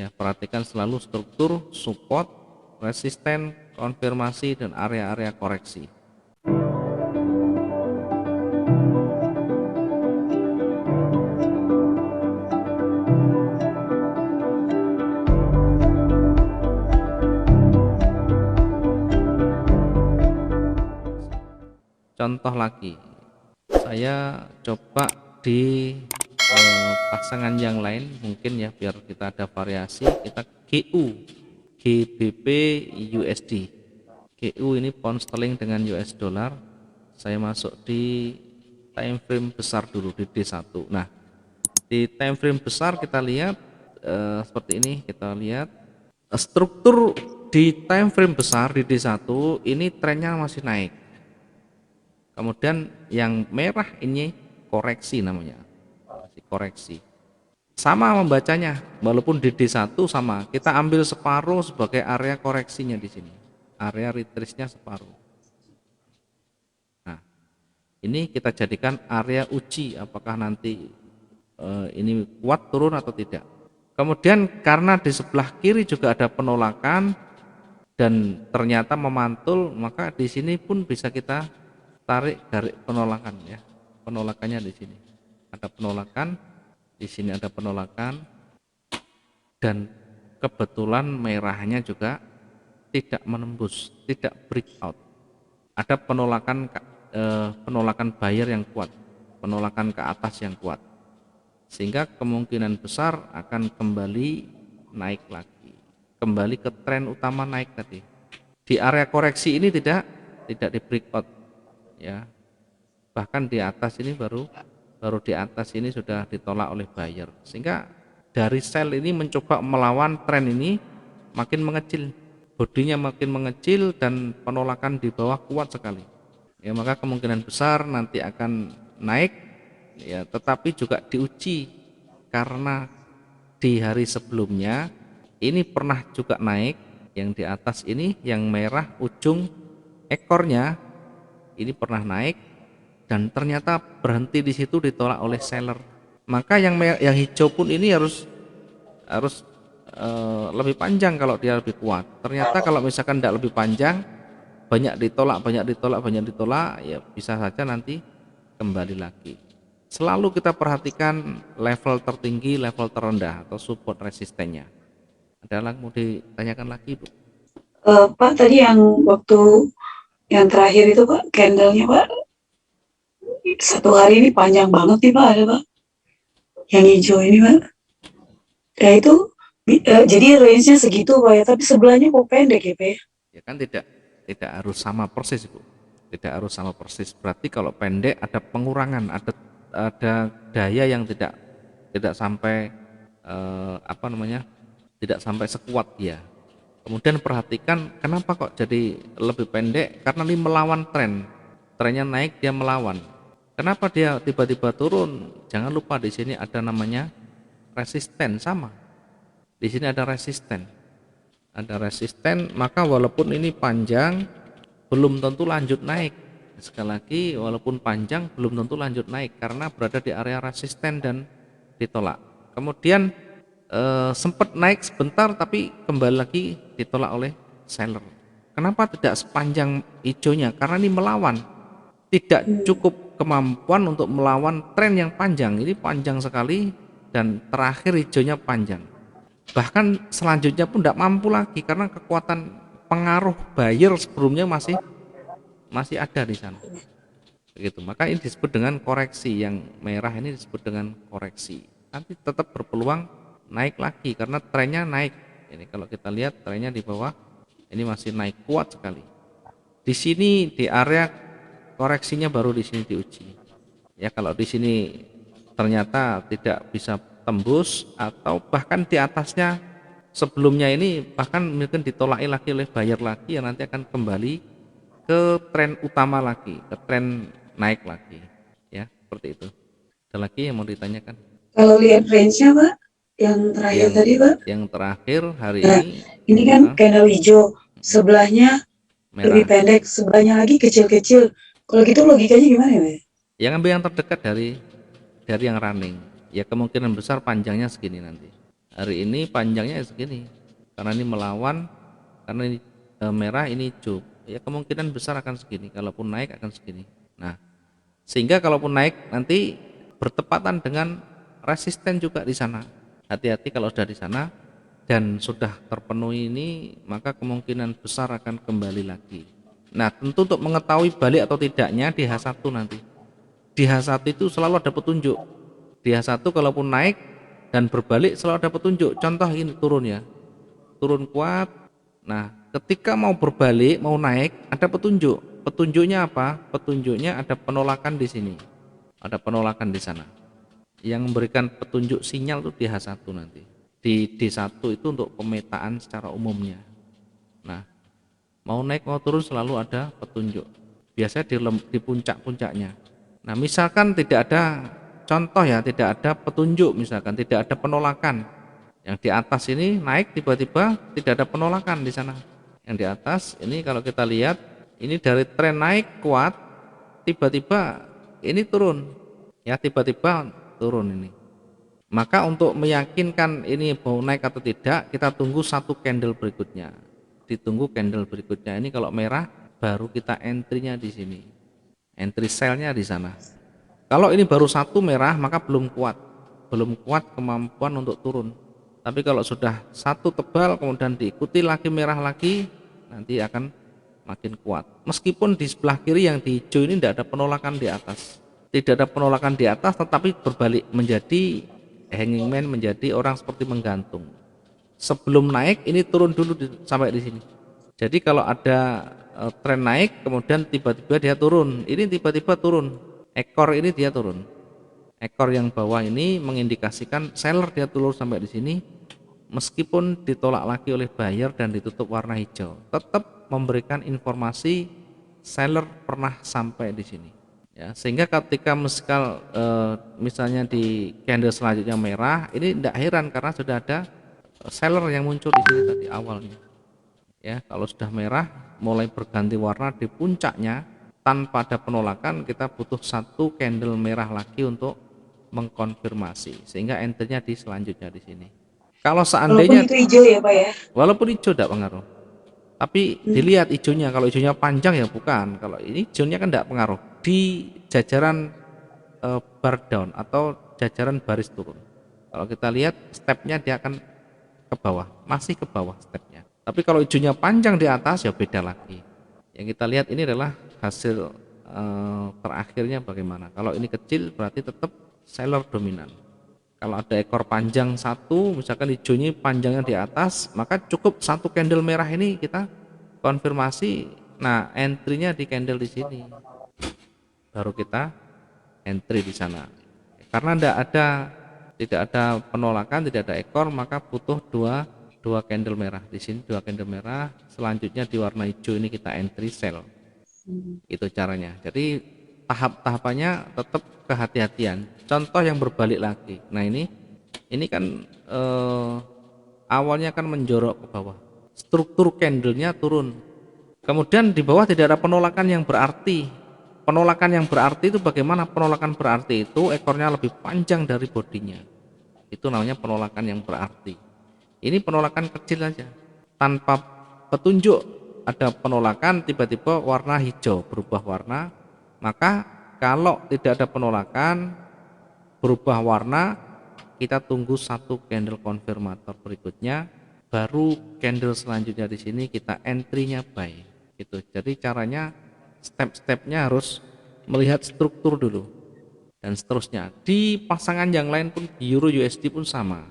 Ya, perhatikan selalu struktur, support, resisten, konfirmasi, dan area-area koreksi. Contoh lagi, saya coba di pasangan yang lain mungkin ya, biar kita ada variasi. Kita GU, GBP, USD. GU ini pound sterling dengan US dollar. Saya masuk di time frame besar dulu di D1. Nah, di time frame besar kita lihat seperti ini. Kita lihat struktur di time frame besar di D1 ini trennya masih naik. Kemudian yang merah ini koreksi namanya, koreksi. Sama membacanya, walaupun di D1 sama. Kita ambil separuh sebagai area koreksinya di sini. Area retrace-nya separuh. Nah, ini kita jadikan area uji apakah nanti ini kuat turun atau tidak. Kemudian karena di sebelah kiri juga ada penolakan dan ternyata memantul, maka di sini pun bisa kita tarik garis penolakan ya. Penolakannya di sini. Ada penolakan, di sini ada penolakan, dan kebetulan merahnya juga tidak menembus, tidak breakout. Ada penolakan buyer yang kuat, penolakan ke atas yang kuat, sehingga kemungkinan besar akan kembali naik lagi, kembali ke tren utama naik tadi. Di area koreksi ini tidak di breakout ya, bahkan di atas ini baru di atas ini sudah ditolak oleh buyer, sehingga dari sell ini mencoba melawan tren ini makin mengecil, bodinya makin mengecil dan penolakan di bawah kuat sekali ya, maka kemungkinan besar nanti akan naik ya, tetapi juga diuji karena di hari sebelumnya ini pernah juga naik, yang di atas ini yang merah ujung ekornya ini pernah naik dan ternyata berhenti di situ, ditolak oleh seller. Maka yang hijau pun ini harus lebih panjang kalau dia lebih kuat. Ternyata kalau misalkan tidak lebih panjang, banyak ditolak ya bisa saja nanti kembali lagi. Selalu kita perhatikan level tertinggi, level terendah atau support resistennya. Ada lagi mau ditanyakan lagi, Bu? Pak, tadi yang waktu yang terakhir itu Pak, candlenya Pak, satu hari ini panjang banget nih Pak, ada Pak, yang hijau ini Pak. Ya itu, jadi range-nya segitu Pak ya, tapi sebelahnya kok pendek ya Pak ya? Ya kan tidak harus sama persis, Bu. Tidak harus sama persis. Berarti kalau pendek ada pengurangan, ada daya yang tidak sampai apa namanya? Tidak sampai sekuat dia. Kemudian perhatikan kenapa kok jadi lebih pendek, karena ini melawan tren. Trennya naik dia melawan. Kenapa dia tiba-tiba turun? Jangan lupa di sini ada namanya resisten, sama. Di sini ada resisten. Ada resisten, maka walaupun ini panjang belum tentu lanjut naik. Sekali lagi, walaupun panjang belum tentu lanjut naik karena berada di area resisten dan ditolak. Kemudian sempat naik sebentar tapi kembali lagi ditolak oleh seller. Kenapa tidak sepanjang hijaunya? Karena ini melawan, tidak cukup kemampuan untuk melawan tren yang panjang. Ini panjang sekali dan terakhir hijaunya panjang. Bahkan selanjutnya pun tidak mampu lagi karena kekuatan pengaruh buyer sebelumnya masih ada di sana. Begitu. Maka ini disebut dengan koreksi, yang merah ini disebut dengan koreksi. Nanti tetap berpeluang naik lagi karena trennya naik. Ini kalau kita lihat trennya di bawah ini masih naik kuat sekali. Di sini di area koreksinya baru di sini diuji. Ya kalau di sini ternyata tidak bisa tembus atau bahkan di atasnya sebelumnya ini bahkan mungkin ditolak lagi oleh buyer lagi, yang nanti akan kembali ke tren utama lagi, ke tren naik lagi ya, seperti itu. Ada lagi yang mau ditanyakan? Kalau lihat range-nya Pak, yang terakhir yang tadi Pak, yang terakhir hari nah ini ini kan candle hijau, sebelahnya lebih merah. pendek, sebelahnya lagi kecil-kecil. Kalau gitu logikanya gimana ya Pak? Yang ambil yang terdekat dari yang running ya, kemungkinan besar panjangnya segini nanti. Hari ini panjangnya segini, karena ini melawan, karena ini merah, ini hijau, ya kemungkinan besar akan segini, kalaupun naik akan segini. Nah, sehingga kalaupun naik nanti bertepatan dengan resisten juga di sana. Hati-hati kalau sudah di sana dan sudah terpenuhi ini, maka kemungkinan besar akan kembali lagi. Nah, tentu untuk mengetahui balik atau tidaknya di H1 nanti. Di H1 itu selalu ada petunjuk. Di H1 kalaupun naik dan berbalik selalu ada petunjuk. Contoh ini turun ya, turun kuat. Nah, ketika mau berbalik, mau naik, ada petunjuk. Petunjuknya apa? Petunjuknya ada penolakan di sini, ada penolakan di sana. Yang memberikan petunjuk sinyal itu di H1 nanti. Di D1 itu untuk pemetaan secara umumnya. Nah, mau naik mau turun selalu ada petunjuk. Biasanya di puncak-puncaknya. Nah, misalkan tidak ada contoh ya, tidak ada petunjuk, misalkan tidak ada penolakan. Yang di atas ini naik tiba-tiba tidak ada penolakan di sana. Yang di atas ini kalau kita lihat ini dari tren naik kuat tiba-tiba ini turun. Ya, tiba-tiba turun ini. Maka untuk meyakinkan ini mau naik atau tidak, kita tunggu satu candle berikutnya. Ditunggu candle berikutnya ini kalau merah baru kita entry-nya di sini. Entry sell-nya di sana. Kalau ini baru satu merah maka belum kuat. Belum kuat kemampuan untuk turun. Tapi kalau sudah satu tebal kemudian diikuti lagi merah lagi, nanti akan makin kuat. Meskipun di sebelah kiri yang di hijau ini tidak ada penolakan di atas. Tidak ada penolakan di atas tetapi berbalik menjadi hanging man, menjadi orang seperti menggantung. Sebelum naik ini turun dulu sampai di sini. Jadi kalau ada tren naik kemudian tiba-tiba dia turun, ini tiba-tiba turun. Ekor ini dia turun. Ekor yang bawah ini mengindikasikan seller dia turun sampai di sini. Meskipun ditolak lagi oleh buyer dan ditutup warna hijau, tetap memberikan informasi seller pernah sampai di sini. Ya, sehingga ketika misalnya di candle selanjutnya merah, ini tidak heran karena sudah ada seller yang muncul di sini tadi awalnya. Ya, kalau sudah merah mulai berganti warna di puncaknya tanpa ada penolakan, kita butuh satu candle merah lagi untuk mengkonfirmasi sehingga entry-nya di selanjutnya di sini. Kalau Walaupun seandainya itu hijau ya Pak ya? walaupun hijau tidak pengaruh, tapi dilihat hijaunya, kalau hijaunya panjang ya bukan, kalau ini hijaunya kan tidak pengaruh di jajaran bar down atau jajaran baris turun. Kalau kita lihat stepnya dia akan ke bawah, masih ke bawah stepnya. Tapi kalau hijaunya panjang di atas ya beda lagi. Yang kita lihat ini adalah hasil terakhirnya bagaimana. Kalau ini kecil berarti tetap seller dominan. Kalau ada ekor panjang satu, misalkan hijaunya panjangnya di atas, maka cukup satu candle merah ini kita konfirmasi. Nah, entry-nya di candle di sini, baru kita entry di sana. Karena tidak ada penolakan, tidak ada ekor, maka butuh dua candle merah. Di sini dua candle merah, selanjutnya di warna hijau ini kita entry sell. Itu caranya. Jadi tahapannya tetap kehati-hatian. Contoh yang berbalik lagi. Nah, ini kan awalnya kan menjorok ke bawah. Struktur candlenya turun. Kemudian di bawah tidak ada penolakan yang berarti. Penolakan yang berarti itu bagaimana? Penolakan berarti itu ekornya lebih panjang dari bodinya. Itu namanya penolakan yang berarti. Ini penolakan kecil aja. Tanpa petunjuk ada penolakan tiba-tiba warna hijau berubah warna, maka kalau tidak ada penolakan berubah warna, kita tunggu satu candle konfirmator berikutnya, baru candle selanjutnya di sini kita entry-nya buy. Gitu. Jadi caranya step-stepnya harus melihat struktur dulu dan seterusnya. Di pasangan yang lain pun di Euro USD pun sama.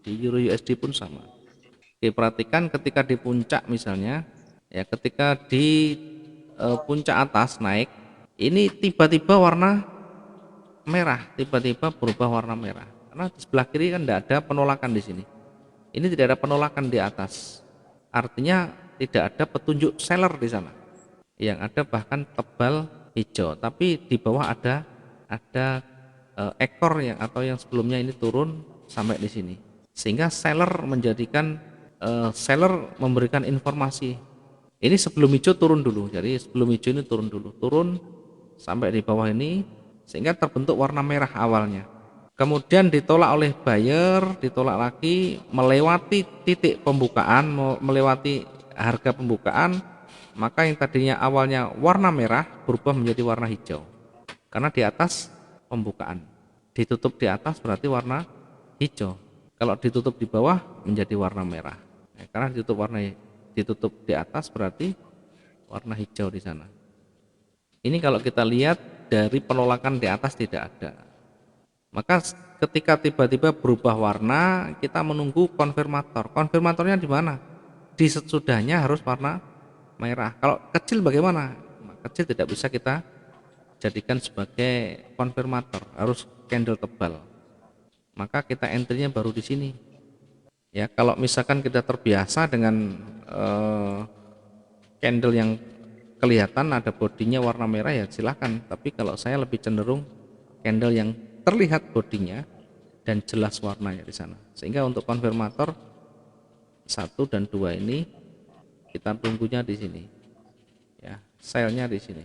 Di Euro USD pun sama. Oke, perhatikan ketika di puncak misalnya, ya ketika di puncak atas naik, ini tiba-tiba warna merah, tiba-tiba berubah warna merah. Karena di sebelah kiri kan tidak ada penolakan di sini. Ini tidak ada penolakan di atas. Artinya tidak ada petunjuk seller di sana. Yang ada bahkan tebal hijau, tapi di bawah ada ekor yang atau yang sebelumnya ini turun sampai di sini. Sehingga seller memberikan informasi. Ini sebelum hijau turun dulu. Jadi sebelum hijau ini turun dulu, turun sampai di bawah ini sehingga terbentuk warna merah awalnya. kemudian ditolak oleh buyer, ditolak lagi, melewati titik pembukaan, melewati harga pembukaan, maka yang tadinya awalnya warna merah berubah menjadi warna hijau karena di atas pembukaan. Ditutup di atas berarti warna hijau, kalau ditutup di bawah menjadi warna merah. Karena ditutup di atas berarti warna hijau di sana. Ini kalau kita lihat dari penolakan di atas tidak ada. Maka ketika tiba-tiba berubah warna, kita menunggu konfirmator. Konfirmatornya di mana? Di sesudahnya harus warna merah. Kalau kecil bagaimana? Kecil tidak bisa kita jadikan sebagai konfirmator, harus candle tebal. Maka kita entry-nya baru di sini. Ya, kalau misalkan kita terbiasa dengan candle yang kelihatan ada bodinya warna merah ya silahkan, tapi kalau saya lebih cenderung candle yang terlihat bodinya dan jelas warnanya di sana, sehingga untuk konfirmator 1 dan 2 ini kita tunggunya di sini ya, sell-nya di sini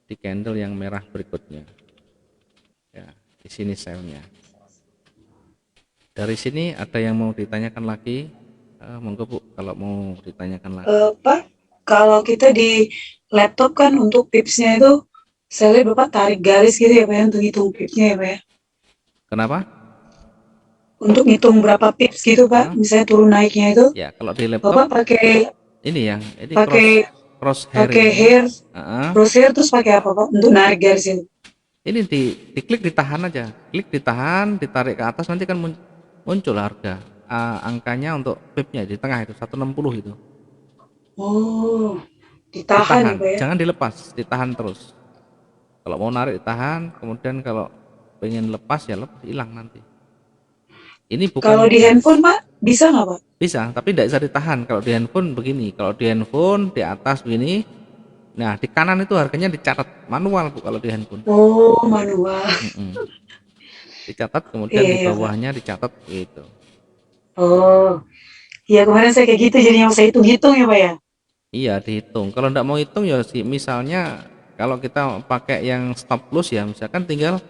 di candle yang merah berikutnya ya, di sini sell-nya. Dari sini ada yang mau ditanyakan lagi? Monggo Bu, kalau mau ditanyakan lagi. Pak, kalau kita di laptop kan untuk tipsnya itu, saya lihat Bapak tarik garis gitu ya Pak ya, untuk hitung pipsnya ya Pak ya. Kenapa? Untuk ngitung berapa pips gitu Pak, misalnya turun naiknya itu, Ya, kalau di laptop Bapak pakai ini yang ini pakai crosshair pakai ini. hair, crosshair terus pakai apa Pak untuk narik garis itu? Ini diklik, ditahan aja, klik ditahan, ditarik ke atas, nanti kan muncul harga angkanya untuk pipnya di tengah itu 160 itu. Oh, ditahan ya Ditahan, Pak ya. jangan dilepas, ditahan terus. Kalau mau narik ditahan, kemudian kalau pengen lepas ya lepas, hilang nanti. Ini Kalau bukan di handphone Pak, bisa nggak Pak? bisa, tapi tidak bisa ditahan. Kalau di handphone begini, kalau di handphone di atas begini, nah di kanan itu harganya dicatat manual Bu kalau di handphone. Oh, manual. Dicatat Iya, kemudian di iya Pak. bawahnya dicatat gitu. Oh, iya kemarin saya kayak gitu, jadi yang saya hitung-hitung ya Pak ya. Iya dihitung. Kalau tidak mau hitung ya sih, misalnya kalau kita pakai yang stop loss ya, misalkan tinggal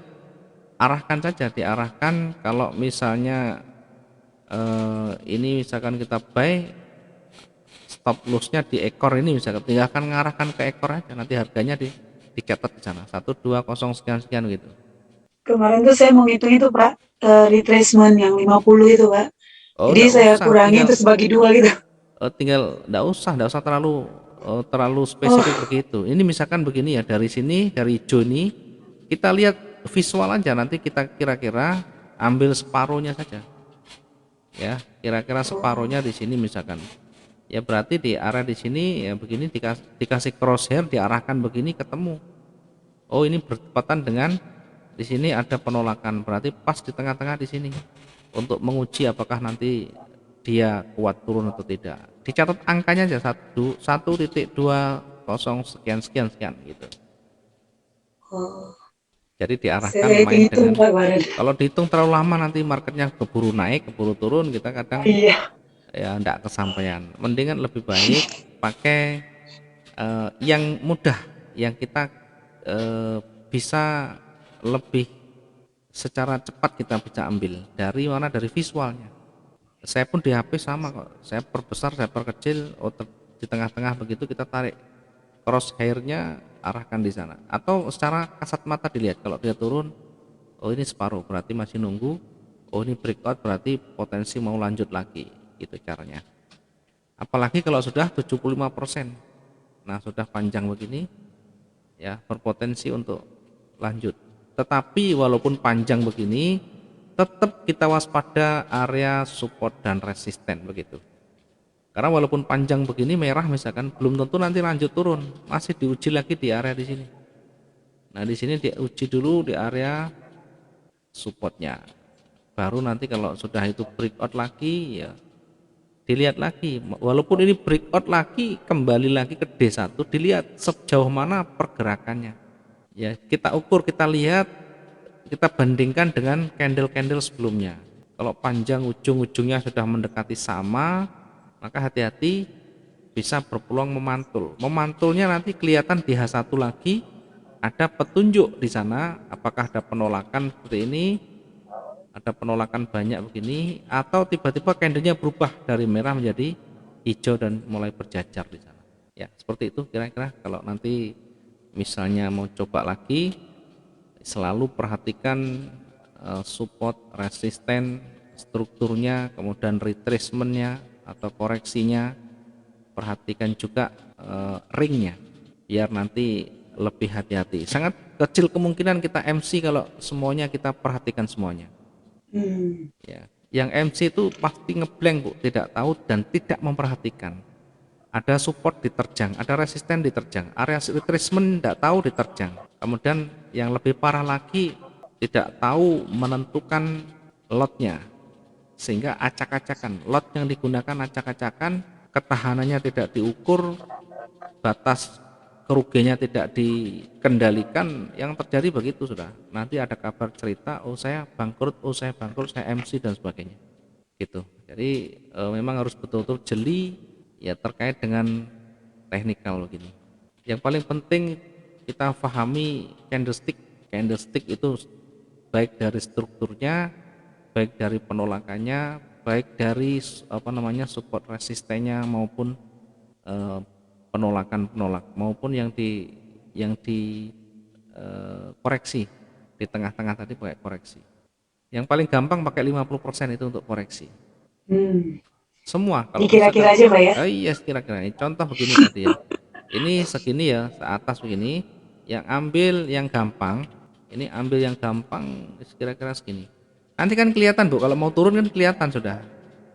arahkan saja, diarahkan. Kalau misalnya ini misalkan kita buy, stop lossnya di ekor ini, misalkan tinggalkan mengarahkan ke ekor aja, nanti harganya dicatat di sana 120 sekian sekian gitu. Kemarin tuh saya mau ngitung itu Pak, retracement yang 50 itu Pak. Oh Jadi tidak saya usah, kurangin tinggal terus bagi dua gitu. tinggal tidak usah terlalu spesifik Oh, begitu. Ini misalkan begini ya, dari sini, dari hijau ini kita lihat visual aja, nanti kita kira-kira ambil separuhnya saja ya, kira-kira separuhnya di sini misalkan ya, berarti di area di sini ya begini, dikasih crosshair, diarahkan begini, ketemu. Oh ini bertepatan dengan di sini ada penolakan, berarti pas di tengah-tengah di sini untuk menguji apakah nanti dia kuat turun atau tidak. Dicatat angkanya aja 1,20 sekian sekian sekian gitu. oh, Jadi diarahkan saya main hitung-hitung dengan, Pak kemarin. kalau dihitung terlalu lama nanti marketnya keburu naik, keburu turun, kita kadang Iya. ya enggak kesampaian. Mendingan lebih baik pakai yang mudah, yang kita eh, bisa lebih secara cepat kita bisa ambil dari mana, dari visualnya. Saya pun di HP sama kok, saya perbesar, saya perkecil, di tengah-tengah begitu kita tarik crosshairnya, arahkan di sana, atau secara kasat mata dilihat, kalau dia turun oh ini separuh berarti masih nunggu, oh ini breakout berarti potensi mau lanjut lagi, gitu caranya. Apalagi kalau sudah 75%, nah sudah panjang begini ya, berpotensi untuk lanjut. Tetapi walaupun panjang begini, tetap kita waspada area support dan resisten begitu. Karena walaupun panjang begini merah misalkan, belum tentu nanti lanjut turun, masih diuji lagi di area di sini. Nah di sini diuji dulu di area supportnya, baru nanti kalau sudah itu breakout lagi ya dilihat lagi. Walaupun ini breakout lagi, kembali lagi ke D1, dilihat sejauh mana pergerakannya ya, kita ukur, kita lihat, kita bandingkan dengan candle-candle sebelumnya. Kalau panjang ujung-ujungnya sudah mendekati sama, maka hati-hati, bisa berpeluang memantul. Memantulnya nanti kelihatan di H1 lagi ada petunjuk di sana, apakah ada penolakan seperti ini, ada penolakan banyak begini, atau tiba-tiba candlenya berubah dari merah menjadi hijau dan mulai berjajar di sana. Ya, seperti itu kira-kira. Kalau nanti misalnya mau coba lagi, selalu perhatikan support, resisten, strukturnya, kemudian retracementnya atau koreksinya. Perhatikan juga ringnya, biar nanti lebih hati-hati. Sangat kecil kemungkinan kita MC kalau semuanya kita perhatikan semuanya. Hmm. Ya, yang MC itu pasti ngeblank Bu, tidak tahu dan tidak memperhatikan. Ada support diterjang, ada resisten diterjang, area retracement tidak tahu diterjang. Kemudian yang lebih parah lagi, tidak tahu menentukan lotnya, sehingga acak-acakan. Lot yang digunakan acak-acakan, ketahanannya tidak diukur, batas kerugiannya tidak dikendalikan. Yang terjadi begitu sudah. Nanti ada kabar cerita, oh saya bangkrut, saya MC dan sebagainya. Gitu. Jadi memang harus betul-betul jeli ya terkait dengan teknikal begini. Yang paling penting kita pahami candlestick. Candlestick itu baik dari strukturnya, baik dari penolakannya, baik dari support resistennya maupun penolakan maupun yang di koreksi di tengah-tengah tadi pakai koreksi. Yang paling gampang pakai 50% itu untuk koreksi. Hmm. Semua kalau Dikira-kira misalkan aja Pak ya. iya kira-kira ini contoh begini tadi ya. Ini segini ya, ke atas begini, yang ambil yang gampang, ini ambil yang gampang kira-kira segini. Nanti kan kelihatan Bu, kalau mau turun kan kelihatan sudah.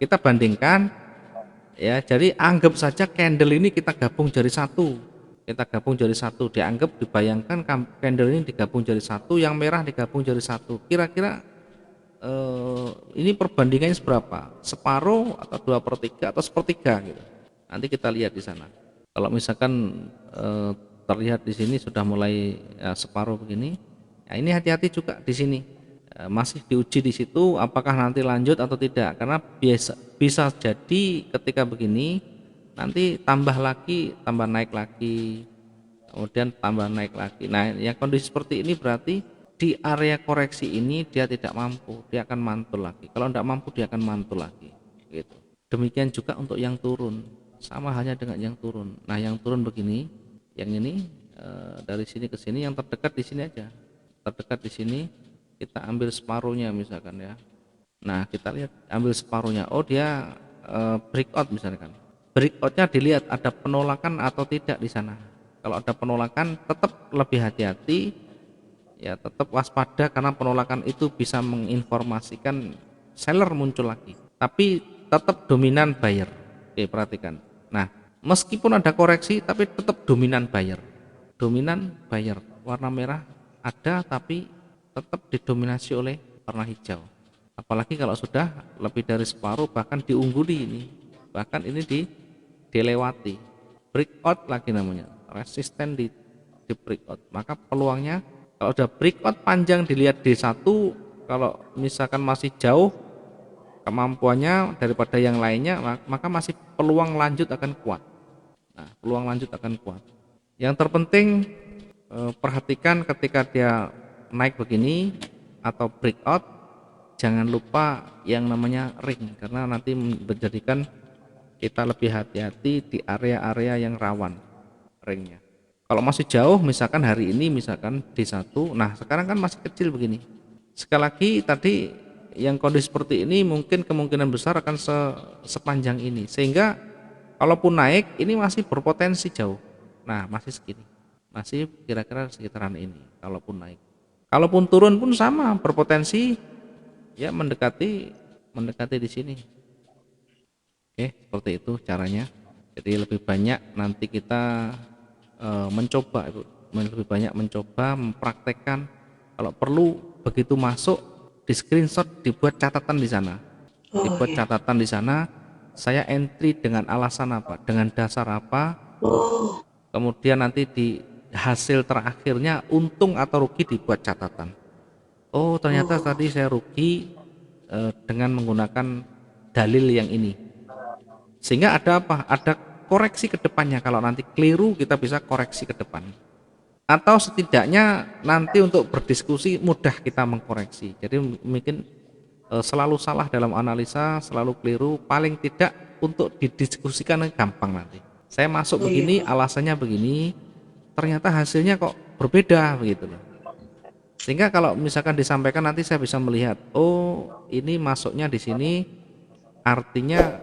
Kita bandingkan ya, jadi anggap saja candle ini kita gabung jadi satu. Kita gabung jadi satu, dianggap dibayangkan candle ini digabung jadi satu, yang merah digabung jadi satu. Kira-kira ini perbandingannya seberapa? Separuh atau 2/3 atau sepertiga gitu. Nanti kita lihat di sana. Kalau misalkan terlihat di sini sudah mulai separuh begini, ya ini hati-hati juga di sini. Masih diuji di situ apakah nanti lanjut atau tidak, karena bisa jadi ketika begini nanti tambah lagi, tambah naik lagi, kemudian tambah naik lagi. Nah, yang kondisi seperti ini berarti di area koreksi ini dia tidak mampu, dia akan mantul lagi. Kalau tidak mampu dia akan mantul lagi. Gitu. Demikian juga untuk yang turun, sama halnya dengan yang turun. Nah, yang turun begini, yang ini dari sini ke sini, yang terdekat di sini aja, terdekat di sini kita ambil separuhnya misalkan ya. Nah, kita lihat ambil separuhnya. Oh, dia breakout misalkan. Breakoutnya dilihat ada penolakan atau tidak di sana. Kalau ada penolakan tetap lebih hati-hati ya, tetap waspada karena penolakan itu bisa menginformasikan seller muncul lagi. Tapi tetap dominan buyer. Oke, perhatikan. Nah, meskipun ada koreksi tapi tetap dominan buyer. Dominan buyer. Warna merah ada tapi tetap didominasi oleh warna hijau. Apalagi kalau sudah lebih dari separuh bahkan diungguli ini. Bahkan ini dilewati. Breakout lagi namanya. Resisten di breakout. Maka peluangnya kalau udah breakout panjang dilihat D1, kalau misalkan masih jauh kemampuannya daripada yang lainnya, maka masih peluang lanjut akan kuat. Nah, peluang lanjut akan kuat. Yang terpenting perhatikan ketika dia naik begini atau breakout, jangan lupa yang namanya ring, karena nanti menjadikan kita lebih hati-hati di area-area yang rawan ringnya. Kalau masih jauh, misalkan hari ini misalkan D1, nah sekarang kan masih kecil begini. Sekali lagi tadi yang kondisi seperti ini mungkin kemungkinan besar akan sepanjang ini, sehingga kalaupun naik ini masih berpotensi jauh. Nah, masih segini, masih kira-kira sekitaran ini kalaupun naik. Kalaupun turun pun sama, berpotensi ya mendekati di sini. Oke, seperti itu caranya. Jadi lebih banyak nanti kita mencoba, lebih banyak mencoba mempraktekkan. Kalau perlu begitu masuk di screenshot, dibuat catatan di sana. Oh Dibuat ya. catatan di sana. Saya entry dengan alasan apa, dengan dasar apa. Oh. Kemudian nanti di hasil terakhirnya untung atau rugi dibuat catatan. Oh, ternyata Oh. tadi saya rugi dengan menggunakan dalil yang ini. Sehingga ada apa? Ada koreksi ke depannya. Kalau nanti keliru kita bisa koreksi ke depan. atau setidaknya nanti untuk berdiskusi mudah kita mengkoreksi. Jadi mungkin selalu salah dalam analisa, selalu keliru, paling tidak untuk didiskusikan gampang nanti. Saya masuk Oh iya begini, Pak. alasannya begini, ternyata hasilnya kok berbeda begitu loh. Sehingga kalau misalkan disampaikan nanti saya bisa melihat, oh ini masuknya di sini artinya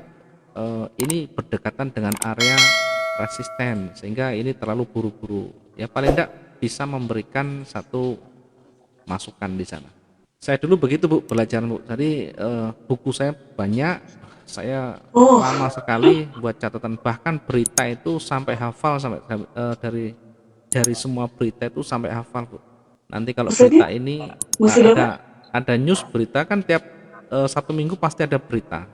ini berdekatan dengan area resisten sehingga ini terlalu buru-buru. Ya paling tidak bisa memberikan satu masukan di sana. Saya dulu begitu Bu belajar Bu. Jadi buku saya banyak, saya lama Oh, sekali buat catatan, bahkan berita itu sampai hafal sampai dari semua berita itu sampai hafal Bu. Nanti kalau maksudnya? berita ini Maksudnya Pak? ada news berita kan tiap 1 minggu pasti ada berita.